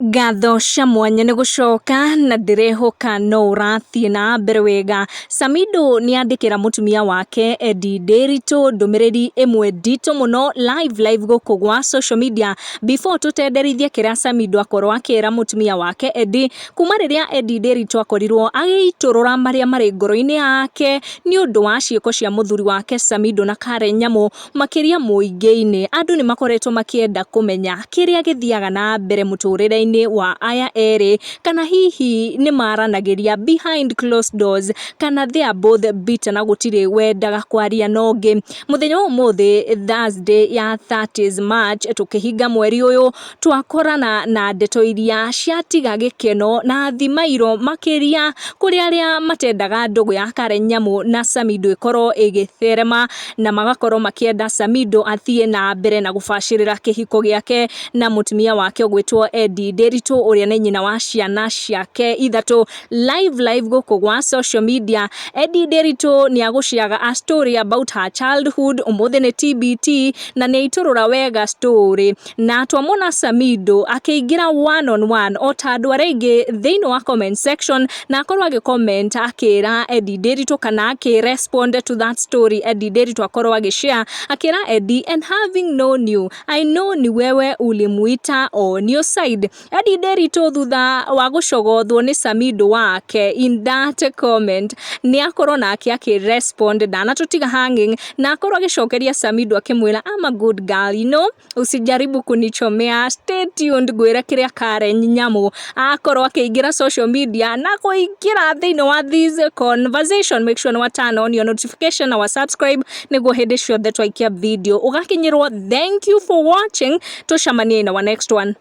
Ngatho cia mwanya nĩ gũcoka na ndĩrehoka no ũrathiĩ na mbere wega. Samidoh nĩ andĩkĩra mũtumia wake Eddy ndũmĩrĩri ĩmwe nditũ mũno live gũkũ gwa social media before tũtenderithie kĩrĩa Samidoh akorwo akĩra mũtumia wake Eddy. Kuma rĩrĩa Eddy akorirwo agĩitũrũra marĩa marĩ ngoro-inĩ yake nĩ ũndũ wa ciĩko cia mũthuri wake Samidoh na Karen Nyamu makĩria mũingĩ-inĩ. Andũ nĩ makoretwo makĩenda kũmenya kĩrĩa gĩthiaga na mbere mũtũrĩre-inĩ wa aya erĩ, kana hihi nĩ maranagĩria behind closed doors, kana they are both bitter na gũtirĩ wendaga kwaria na ũngĩ. Mũthenya wa ũmũthĩ Thursday ya 30th March tũkĩhinga mweri ũyũ twakorana na ndeto iria ciatiga gĩkeno na thimairo makĩria kũrĩ arĩa matendaga ndũgũ ya Karen Nyamu na Samidoh ĩkorwo ĩgĩtherema, na magakorwo makĩenda Samidoh athiĩ na mbere na gũbacĩrĩra kĩhiko gĩake na mũtumia wake ũgwĩtwo Eddy ũrĩa nĩ nyina wa ciana ciake ithatũ. Live gũkũ gwa social media Eddy nĩ agũciaga a story about her childhood. Ũmũthĩ nĩ TBT na nĩ aitũrũra wega story, na twamwona Samidoh akĩingĩra one on one o ta andũ arĩa aingĩ thĩinĩ wa comment section na akorwo agĩ-comment akĩra Eddy kana akĩ-respond to that story Eddy akorwo agĩ-share akĩra Eddy, and having known you I know ni wewe ulimuita on your side. Eddy thutha wa gũcogothwo nĩ Samidoh wake in that comment nĩ akorwo nake akĩ-respond, ndanatũtiga hanging, na akorwo agĩcokeria Samidoh akĩmwĩra I'm a good girl, you know, usijaribu kunichomea, stay tuned ngwĩre kĩrĩa Karen Nyamu akorwo akĩingĩra social media na kũingĩra thĩinĩ wa this conversation. Make sure nĩ turn on your notification na subscribe nĩguo hĩndĩ ciothe twaikia video ũgakinyĩrwo. Thank you for watching, tũcemanie in our next one.